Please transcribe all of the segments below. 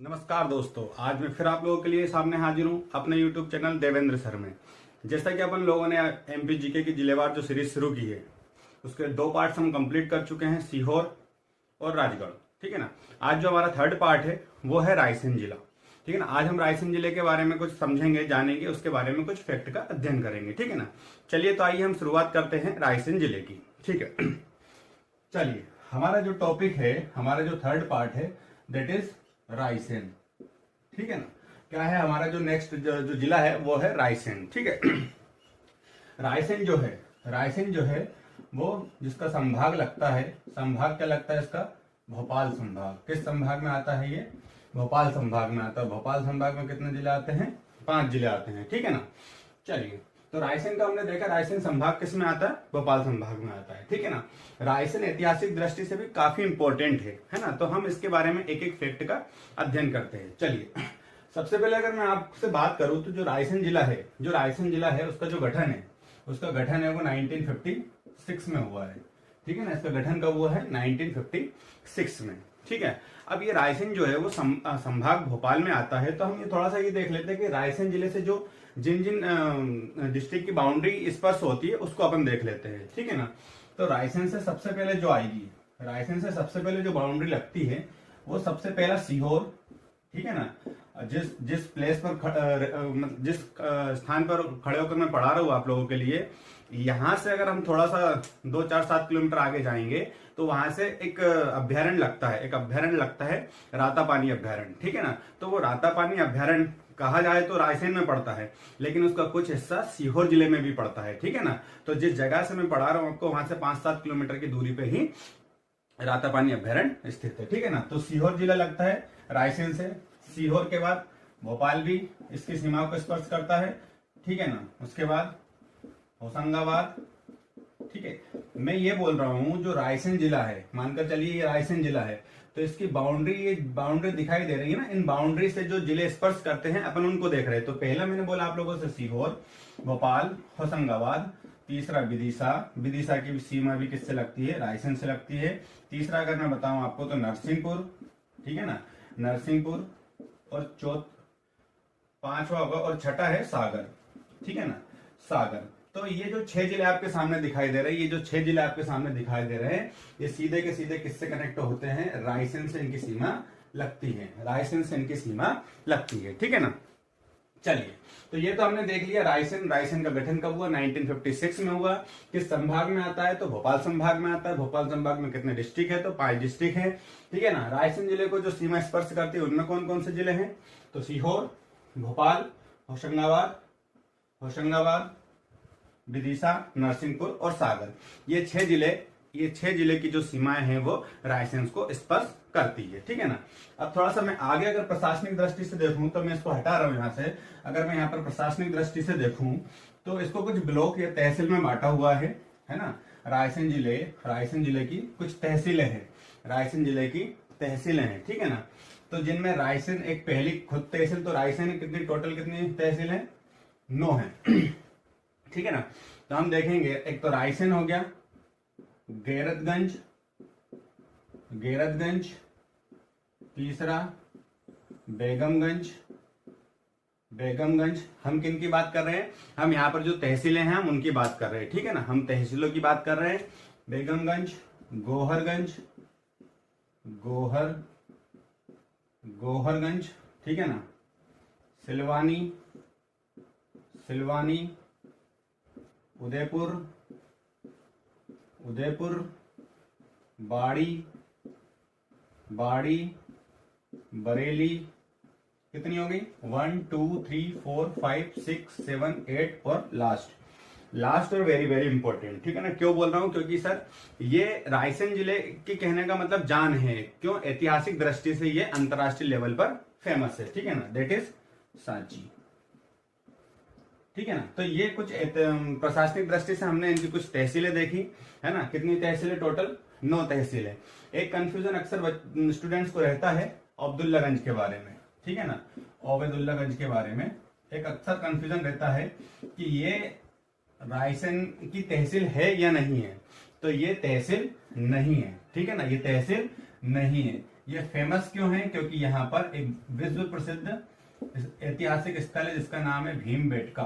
नमस्कार दोस्तों, आज मैं फिर आप लोगों के लिए सामने हाजिर हूँ अपने YouTube चैनल देवेंद्र सर में। जैसा कि अपन लोगों ने एमपी जीके की जिलेवार जो सीरीज शुरू की है, उसके 2 पार्ट्स हम कंप्लीट कर चुके हैं, सीहोर और राजगढ़। ठीक है ना। आज जो हमारा 3rd पार्ट है वो है रायसेन जिला। ठीक है ना। आज हम रायसेन जिले के बारे में कुछ समझेंगे, जानेंगे, उसके बारे में कुछ फैक्ट का अध्ययन करेंगे। ठीक है ना। चलिए तो आइए हम शुरुआत करते हैं रायसेन जिले की। ठीक है। चलिए, हमारा जो टॉपिक है, हमारा जो 3rd पार्ट है, दैट इज रायसेन। ठीक है ना। क्या है हमारा जो नेक्स्ट जो जिला है वो है रायसेन। ठीक है। रायसेन जो है वो जिसका संभाग लगता है, संभाग क्या लगता है इसका? भोपाल संभाग। किस संभाग में आता है ये? भोपाल संभाग में आता है। भोपाल संभाग में कितने जिले आते हैं? 5 जिले आते हैं। ठीक है ना। चलिए, तो रायसेन का हमने देखा, रायसेन संभाग किस में आता है? भोपाल संभाग में आता है। ठीक है ना। रायसेन ऐतिहासिक दृष्टि से भी काफी इंपॉर्टेंट है ना। तो हम इसके बारे में एक एक फैक्ट का अध्ययन करते हैं। चलिए, सबसे पहले अगर मैं आपसे बात करूं तो जो रायसेन जिला है उसका जो गठन है, उसका गठन है वो 1956 में हुआ है। ठीक है ना। इसका गठन कब हुआ है? 1956 में। ठीक है। अब ये रायसेन जो है वो संभाग भोपाल में आता है। तो हम ये थोड़ा सा ये देख लेते हैं कि रायसेन जिले से जो जिन जिन डिस्ट्रिक्ट की बाउंड्री स्पर्श होती है उसको अपन देख लेते हैं। ठीक है ना। तो रायसेन से सबसे पहले जो आएगी, रायसेन से सबसे पहले जो बाउंड्री लगती है वो सबसे पहला सीहोर। ठीक है ना। जिस प्लेस पर जिस स्थान पर खड़े होकर मैं पढ़ा रहा हूँ आप लोगों के लिए, यहां से अगर हम थोड़ा सा 2-4-7 किलोमीटर आगे जाएंगे तो वहां से एक अभ्यारण्य लगता है, रातापानी अभ्यारण्य। ठीक है ना। तो वो रातापानी अभ्यारण्य कहा जाए तो रायसेन में पड़ता है, लेकिन उसका कुछ हिस्सा सीहोर जिले में भी पड़ता है। ठीक है ना। तो जिस जगह से मैं पढ़ा रहा हूं आपको, वहां से 5-7 किलोमीटर की दूरी पे ही रातापानी अभ्यारण्य स्थित है। ठीक है ना। तो सीहोर जिला लगता है रायसेन से। सीहोर के बाद भोपाल भी इसकी सीमाओं को स्पर्श करता है। ठीक है ना। उसके बाद होशंगाबाद। ठीक है। मैं ये बोल रहा हूं जो रायसेन जिला है, मानकर चलिए ये रायसेन जिला है, तो इसकी ये बाउंड्री दिखाई दे रही है ना। इन बाउंड्री से जो जिले स्पर्श करते हैं अपन उनको देख रहे हैं। तो पहला मैंने बोला आप लोगों से सीहोर, भोपाल, होशंगाबाद। तीसरा विदिशा की सीमा भी किससे लगती है? रायसेन से लगती है। तीसरा अगर मैं बताऊं आपको तो नरसिंहपुर। ठीक है ना। नरसिंहपुर। और 5वां होगा और छठा है सागर। ठीक है ना। सागर। तो ये जो 6 जिले आपके सामने दिखाई दे रहे हैं, ये सीधे के सीधे किससे कनेक्ट होते हैं? रायसेन से इनकी सीमा लगती है। ठीक है ना। चलिए, तो ये तो हमने देख लिया रायसेन का गठन कब हुआ? 1956 में हुआ। किस संभाग में आता है? तो भोपाल संभाग में आता है। भोपाल संभाग में कितने डिस्ट्रिक्ट है? तो 5 डिस्ट्रिक्ट है। ठीक है ना। रायसेन जिले को जो सीमा स्पर्श करती है उनमें कौन कौन से जिले हैं? तो सीहोर, भोपाल, होशंगाबाद, विदिशा, नरसिंहपुर और सागर। ये 6 जिले की जो सीमाएं हैं वो रायसेन को स्पर्श करती है। ठीक है ना। अब थोड़ा सा मैं आगे अगर प्रशासनिक दृष्टि से देखूं, तो मैं इसको हटा रहा हूं यहां से। अगर मैं यहाँ पर प्रशासनिक दृष्टि से देखूं तो इसको कुछ ब्लॉक या तहसील में बांटा हुआ है ना। रायसेन जिले की कुछ तहसीलें हैं। ठीक है ना। तो जिनमें रायसेन एक पहली खुद तहसील, तो रायसेन कितनी तहसील है? 9 है। ठीक है ना। तो हम देखेंगे, एक तो रायसेन हो गया, गैरतगंज, तीसरा बेगमगंज। हम किन की बात कर रहे हैं? हम यहाँ पर जो तहसीलें हैं हम उनकी बात कर रहे हैं। ठीक है ना। हम तहसीलों की बात कर रहे हैं। बेगमगंज, गोहरगंज। ठीक है ना। सिलवानी, उदयपुर, बाड़ी, बरेली। कितनी हो गई? 1 2 3 4 5 6 7 8 और लास्ट और वेरी वेरी इंपॉर्टेंट। ठीक है ना। क्यों बोल रहा हूं? क्योंकि सर ये रायसेन जिले की कहने का मतलब जान है। क्यों? ऐतिहासिक दृष्टि से ये अंतरराष्ट्रीय लेवल पर फेमस है। ठीक है ना। That is Sanchi. ठीक है ना। तो ये कुछ प्रशासनिक दृष्टि से हमने इनकी कुछ तहसीलें देखी है ना। कितनी तहसीलें? टोटल 9 तहसीलें। एक कंफ्यूजन अक्सर स्टूडेंट्स को रहता है अब्दुल्लागंज के बारे में। ठीक है ना। ओबेदुल्लागंज के बारे में एक अक्सर कंफ्यूजन रहता है कि ये रायसेन की तहसील है या नहीं है। तो ये तहसील नहीं है। ठीक है ना। ये तहसील नहीं है। ये फेमस क्यों है? क्योंकि यहाँ पर एक विश्व प्रसिद्ध ऐतिहासिक स्थल है जिसका नाम है भीमबेटका।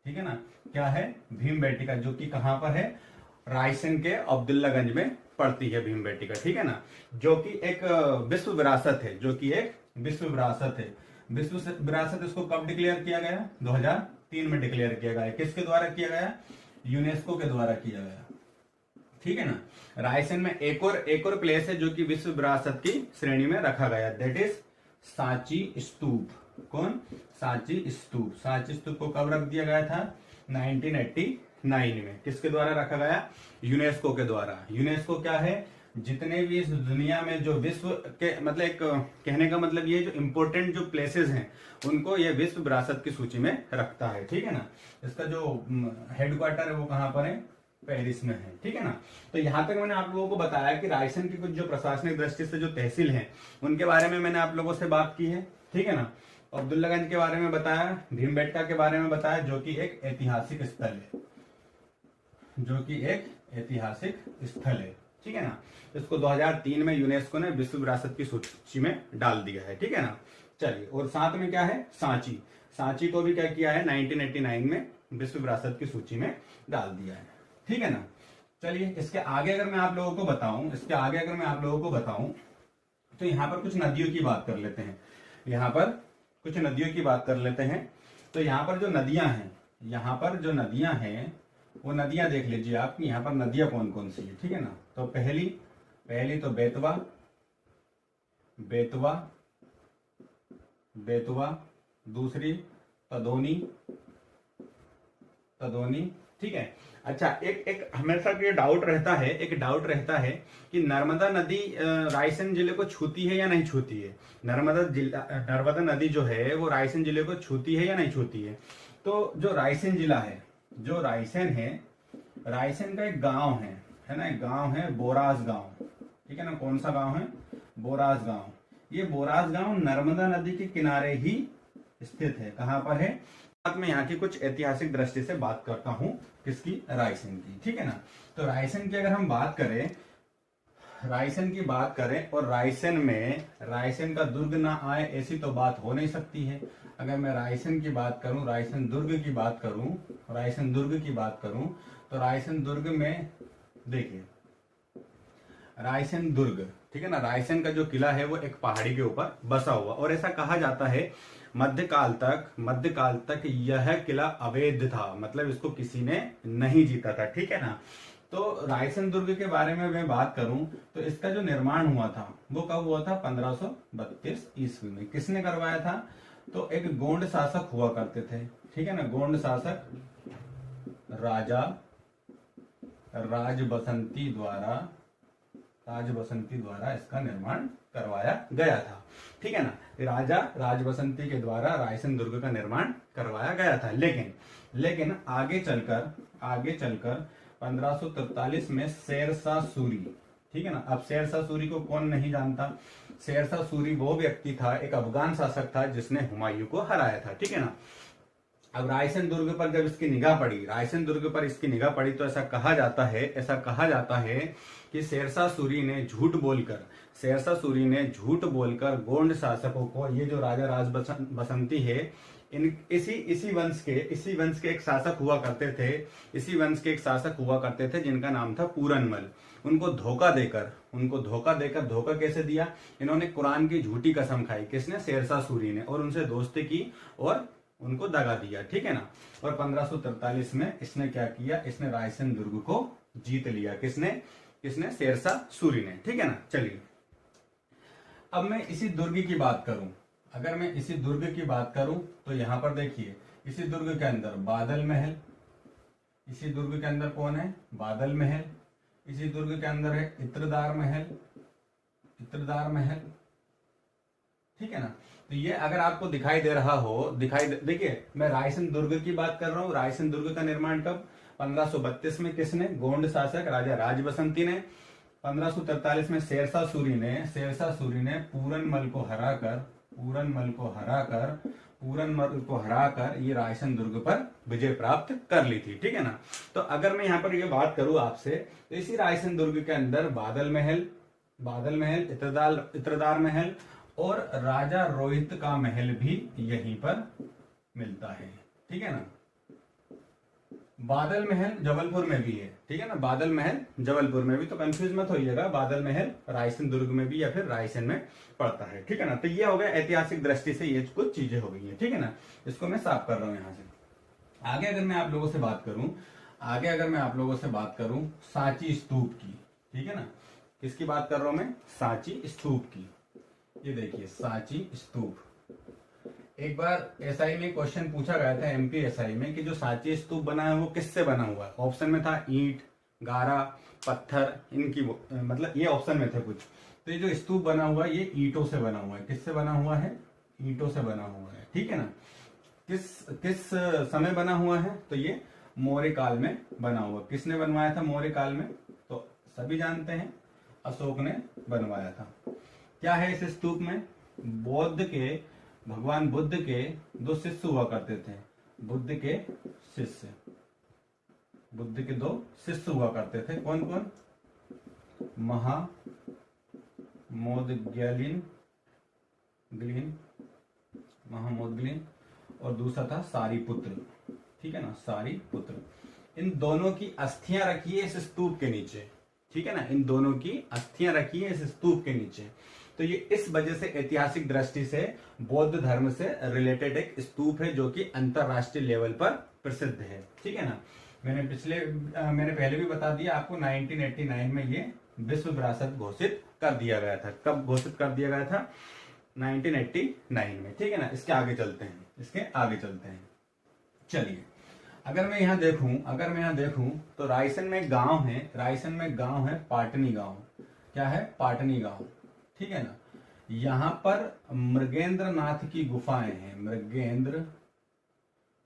ठीक है ना, क्या है? भीमबेटका, जो कि कहाँ पर है? रायसेन के अब्दुल्लागंज में पड़ती है भीमबेटका। ठीक है ना, जो कि एक विश्व विरासत है, जो कि एक विश्व विरासत है। विश्व विरासत इसको कब डिक्लेयर किया गया? 2003 में डिक्लेयर किया गया। किसके द्वारा किया गया? यूनेस्को के द्वारा किया गया। ठीक है ना, रायसेन में एक और प्लेस है जो कि विश्व विरासत की श्रेणी में रखा गया, दैट इज सांची स्तूप। कौन? सांची स्तूप। सांची स्तूप को कब रख दिया गया था? 1989 में। किसके द्वारा रखा गया? यूनेस्को के द्वारा। यूनेस्को क्या है? जितने भी इस दुनिया में जो विश्व के, मतलब एक कहने का मतलब ये, जो इंपोर्टेंट जो प्लेसेस हैं उनको ये विश्व विरासत की सूची में रखता है। ठीक है ना, इसका जो हेडक्वार्टर है वो कहाँ पर है? पेरिस में है। ठीक है ना, तो यहां तक मैंने आप लोगों को बताया कि रायसेन की कुछ जो प्रशासनिक दृष्टि से जो तहसील हैं उनके बारे में मैंने आप लोगों से बात की है। ठीक है ना, अब्दुल्लागंज के बारे में बताया, भीमबेटका के बारे में बताया, जो कि एक ऐतिहासिक स्थल है, जो कि एक ऐतिहासिक स्थल है। ठीक है ना, इसको 2003 में यूनेस्को ने विश्व विरासत की सूची में डाल दिया है। ठीक है ना, चलिए, और साथ में क्या है? सांची। सांची को भी क्या किया है? 1989 में विश्व विरासत की सूची में डाल दिया है। ठीक है ना, चलिए, इसके आगे अगर मैं आप लोगों को बताऊं, तो यहाँ पर कुछ नदियों की बात कर लेते हैं। यहाँ पर कुछ नदियों की बात कर लेते हैं। तो यहाँ पर जो नदियां हैं, वो नदियां देख लीजिए आप कि यहाँ पर नदियां कौन कौन सी है। ठीक है ना, तो पहली तो बेतवा, दूसरी तदोनी। ठीक है, अच्छा, एक हमेशा ये डाउट रहता है कि नर्मदा नदी रायसेन जिले को छूती है या नहीं छूती है। नर्मदा नदी जो है वो रायसेन जिले को छूती है या नहीं छूती है। तो जो रायसेन जिला है, रायसेन का एक गांव है ना, एक गांव है बोरास गांव। ठीक है ना, कौन सा गांव है? बोरास गांव। ये बोरास गांव नर्मदा नदी के किनारे ही स्थित है। कहां पर है? साथ में यहाँ की कुछ ऐतिहासिक दृष्टि से बात करता हूं, किसकी? रायसेन की। ठीक है ना, तो रायसेन की अगर हम बात करें, और रायसेन का दुर्ग ना आए ऐसी तो बात हो नहीं सकती है। अगर मैं रायसेन की बात करूं, रायसेन दुर्ग की बात करूं, तो रायसेन दुर्ग में देखिए, रायसेन दुर्ग, ठीक है ना, रायसेन का जो किला है वो एक पहाड़ी के ऊपर बसा हुआ, और ऐसा कहा जाता है मध्यकाल तक यह किला अवैध था, मतलब इसको किसी ने नहीं जीता था। ठीक है ना, तो रायसेन दुर्ग के बारे में मैं बात करूं तो इसका जो निर्माण हुआ था वो कब हुआ था? 1532 ईस्वी में। किसने करवाया था? तो एक गोंड शासक हुआ करते थे। ठीक है ना, गोंड शासक राजा राजबसंती द्वारा इसका निर्माण करवाया गया था। ठीक है ना, राजा राजबसंती के द्वारा रायसेन दुर्ग का निर्माण करवाया गया था। लेकिन आगे चलकर 1543 में शेरशाह सूरी, ठीक है ना, अब शेरशाह सूरी को कौन नहीं जानता? शेरशाह सूरी वो व्यक्ति था, एक अफगान शासक था जिसने हुमायूं को हराया था। ठीक है ना, अब रायसेन दुर्ग पर जब इसकी निगाह पड़ी, तो ऐसा कहा जाता है कि शेरशाह सूरी ने झूठ बोलकर गोंड शासकों को, ये जो राजा राज बसंती है, इसी वंश के एक शासक हुआ करते थे जिनका नाम था पूरनमल। उनको धोखा देकर धोखा कैसे दिया? इन्होंने कुरान की झूठी कसम खाई। किसने? शेरशाह सूरी ने, और उनसे दोस्ती की और उनको दगा दिया। ठीक है ना, और 1543 में इसने क्या किया? इसने रायसेन दुर्ग को जीत लिया। किसने? शेरशाह सूरी ने। ठीक है ना, चलिए, अब मैं इसी दुर्ग की बात करूं, तो यहां पर देखिए, इसी दुर्ग के अंदर बादल महल, इसी दुर्ग के अंदर कौन है? बादल महल। इसी दुर्ग के अंदर है इत्रदार महल। ठीक है ना, तो ये अगर आपको दिखाई दे रहा हो, देखिए, मैं रायसेन दुर्ग की बात कर रहा हूं। रायसेन दुर्ग का निर्माण कब? 1532 में। किसने? गोंड शासक राजा राजबसंती ने। 1543 में शेरशाह सूरी ने पूरनमल को हराकर ये रायसेन दुर्ग पर विजय प्राप्त कर ली थी। ठीक है ना, तो अगर मैं यहाँ पर ये बात करूं आपसे, तो इसी रायसेन दुर्ग के अंदर बादल महल, बादल महल, इत्रदार महल और राजा रोहित का महल भी यहीं पर मिलता है। ठीक है ना। बादल महल जबलपुर में भी है। ठीक है ना, बादल महल जबलपुर में भी, तो कंफ्यूज मत होइएगा, बादल महल रायसेन दुर्ग में भी या फिर रायसेन में पड़ता है। ठीक है ना। तो ये हो गया ऐतिहासिक दृष्टि से, ये कुछ चीजें हो गई है। ठीक है ना, इसको मैं साफ कर रहा हूं यहां से। आगे अगर मैं आप लोगों से बात करूं सांची स्तूप की। ठीक है ना, किसकी बात कर रहा हूं मैं? सांची स्तूप की। ये देखिए सांची स्तूप, एक बार एसआई में क्वेश्चन पूछा गया था, एमपी एसआई में, कि जो सांची स्तूप बना है वो किससे बना हुआ है। ऑप्शन में था ईंट, गारा, पत्थर, इनकी मतलब ये ऑप्शन में थे कुछ। तो ये जो स्तूप बना हुआ है ये ईंटों से बना हुआ है। किससे बना हुआ है? ईंटों से बना हुआ है। ठीक है ना। किस समय बना हुआ है? तो ये मौर्य काल में बना हुआ। किसने बनवाया था मौर्य काल में? तो सभी जानते हैं, अशोक ने बनवाया था। क्या है इस स्तूप में? भगवान बुद्ध के 2 शिष्य हुआ करते थे। बुद्ध के 2 शिष्य हुआ करते थे। कौन कौन? महामोदग्लीन और दूसरा था सारीपुत्र। ठीक है ना, सारीपुत्र। इन दोनों की अस्थियां रखी है इस स्तूप के नीचे। ठीक है ना, इन दोनों की अस्थियां रखी है इस स्तूप के नीचे। तो ये इस वजह से ऐतिहासिक दृष्टि से बौद्ध धर्म से रिलेटेड एक स्तूप है जो कि अंतरराष्ट्रीय लेवल पर प्रसिद्ध है। ठीक है ना। मैंने पहले भी बता दिया आपको, 1989 में ये विश्व विरासत घोषित कर दिया गया था। कब घोषित कर दिया गया था? 1989 में। ठीक है ना। इसके आगे चलते हैं। चलिए, अगर मैं यहाँ देखूं तो रायसेन में गांव है पाटनी गांव। क्या है? पाटनी गांव। ठीक है ना। यहां पर मृगेंद्र नाथ की गुफाएं हैं।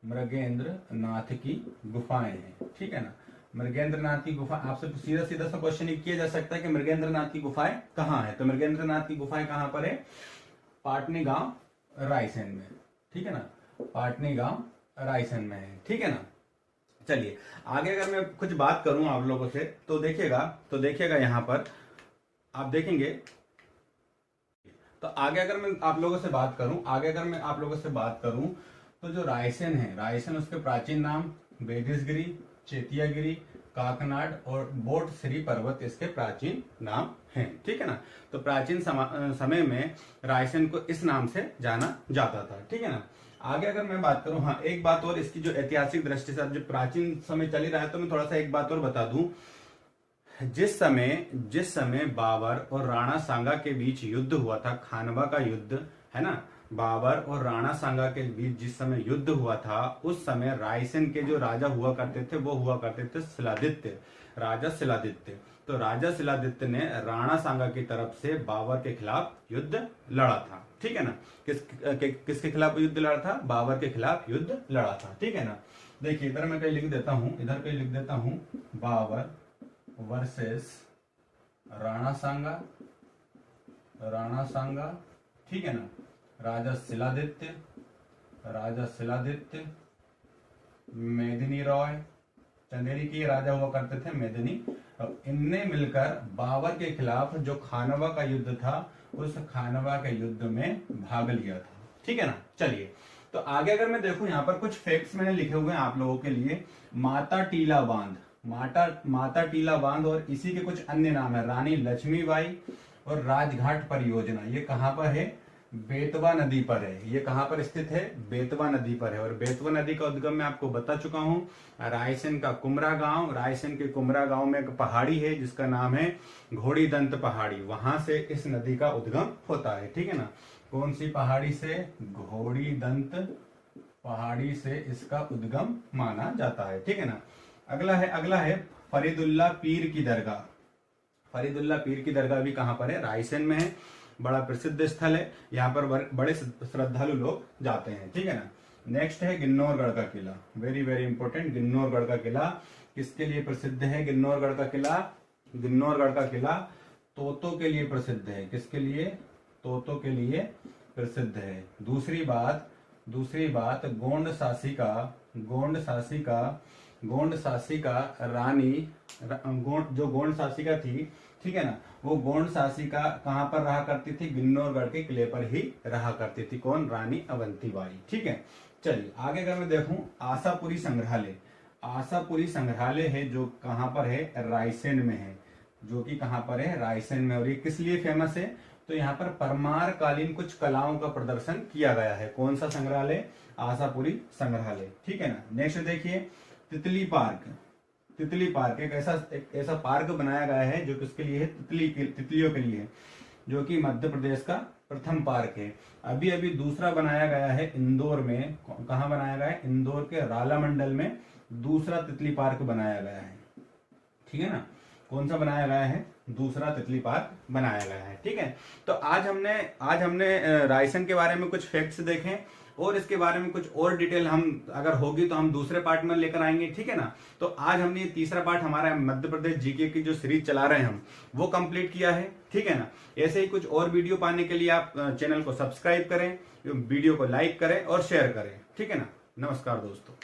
मृगेंद्र नाथ की गुफाएं हैं। ठीक है ना। मृगेंद्र नाथ की गुफा, आपसे सीधा सा क्वेश्चन किया जा सकता है कि मृगेंद्र नाथ की गुफाएं कहाँ है? तो मृगेंद्र नाथ की गुफाएं कहां पर है? पाटनी गांव, रायसेन में। ठीक है ना, पाटनी गांव रायसेन में है। ठीक है ना। चलिए आगे अगर मैं कुछ बात करूं आप लोगों से तो देखिएगा यहां पर आप देखेंगे। तो आगे अगर मैं आप लोगों से बात करूं तो जो रायसेन उसके प्राचीन नाम बेदिसगिरी, चेतियागिरी, काकनाड और बोट श्री पर्वत इसके प्राचीन नाम हैं। ठीक है ना। तो प्राचीन समय में रायसेन को इस नाम से जाना जाता था। ठीक है ना। आगे अगर मैं बात करूं, हाँ एक बात और, इसकी जो ऐतिहासिक दृष्टि से अब जो प्राचीन समय चल ही रहा है तो मैं थोड़ा सा एक बात और बता दूं। जिस समय बाबर और राणा सांगा के बीच युद्ध हुआ था, खानवा का युद्ध है ना, बाबर और राणा सांगा के बीच जिस समय युद्ध हुआ था उस समय रायसेन के जो राजा हुआ करते थे वो हुआ करते थे शिलादित्य, राजा शिलादित्य। तो राजा शिलादित्य ने राणा सांगा की तरफ से बाबर के खिलाफ युद्ध लड़ा था। ठीक है ना। किसके खिलाफ युद्ध लड़ा था? बाबर के खिलाफ युद्ध लड़ा था। ठीक है ना। देखिए इधर मैं कहीं लिख देता हूं, बाबर वर्सेस राणा सांगा। ठीक है ना। राजा शिलादित्य, मेदिनी रॉय, चंदेरी के राजा हुआ करते थे मेदिनी। इनने मिलकर बाबर के खिलाफ जो खानवा का युद्ध था उस खानवा के युद्ध में भाग लिया था। ठीक है ना। चलिए तो आगे अगर मैं देखूं, यहाँ पर कुछ फैक्ट्स मैंने लिखे हुए हैं आप लोगों के लिए। माता टीला बांध और इसी के कुछ अन्य नाम है, रानी लक्ष्मीबाई और राजघाट परियोजना। ये कहां पर है? बेतवा नदी पर है। ये कहां पर स्थित है? बेतवा नदी पर है। और बेतवा नदी का उद्गम मैं आपको बता चुका हूं, रायसेन का कुमरा गांव। रायसेन के कुमरा गांव में एक पहाड़ी है जिसका नाम है घोड़ी दंत पहाड़ी, वहां से इस नदी का उद्गम होता है। ठीक है ना। कौन सी पहाड़ी से? घोड़ी दंत पहाड़ी से इसका उद्गम माना जाता है। ठीक है ना। अगला है फरीदुल्ला पीर की दरगाह। फरीदुल्ला पीर की दरगाह भी कहां पर है? रायसेन में है। बड़ा प्रसिद्ध स्थल है, यहाँ पर बड़े श्रद्धालु लोग जाते हैं। ठीक है ना। नेक्स्ट है गिन्नौरगढ़ का किला, वेरी वेरी इंपॉर्टेंट। गिन्नौरगढ़ का किला किसके लिए प्रसिद्ध है? गिन्नौरगढ़ का किला तोतों के लिए प्रसिद्ध है। किसके लिए? तोतों के लिए प्रसिद्ध है। दूसरी बात गोंड शासिका रानी, जो गोंड शासिका थी, ठीक है ना, वो गोंड शासिका कहाँ पर रहा करती थी? गिन्नौरगढ़ के किले पर ही रहा करती थी। कौन? रानी अवंतीबाई। ठीक है, चलिए आगे अगर मैं देखूं, आशापुरी संग्रहालय। आशापुरी संग्रहालय है जो कहाँ पर है? रायसेन में है, जो कि कहाँ पर है? रायसेन में। और ये किस लिए फेमस है? तो यहाँ पर परमार कालीन कुछ कलाओं का प्रदर्शन किया गया है। कौन सा संग्रहालय? आशापुरी संग्रहालय। ठीक है ना। नेक्स्ट देखिए, तितली पार्क। तितली पार्क एक ऐसा पार्क बनाया गया है जो किसके लिए है? तितलियों के लिए है, जो कि मध्य प्रदेश का प्रथम पार्क है। अभी अभी दूसरा बनाया गया है इंदौर में। कहाँ बनाया गया है? इंदौर के राला मंडल में दूसरा तितली पार्क बनाया गया है। ठीक है ना। कौन सा बनाया गया है? दूसरा तितली पार्क बनाया गया है। ठीक है, तो आज हमने रायसेन के बारे में कुछ फैक्ट्स देखे और इसके बारे में कुछ और डिटेल हम अगर होगी तो हम दूसरे पार्ट में लेकर आएंगे। ठीक है ना। तो आज हमने ये तीसरा पार्ट हमारा मध्य प्रदेश जीके की जो सीरीज चला रहे हैं हम, वो कंप्लीट किया है। ठीक है ना। ऐसे ही कुछ और वीडियो पाने के लिए आप चैनल को सब्सक्राइब करें, वीडियो को लाइक करें और शेयर करें। ठीक है ना। नमस्कार दोस्तों।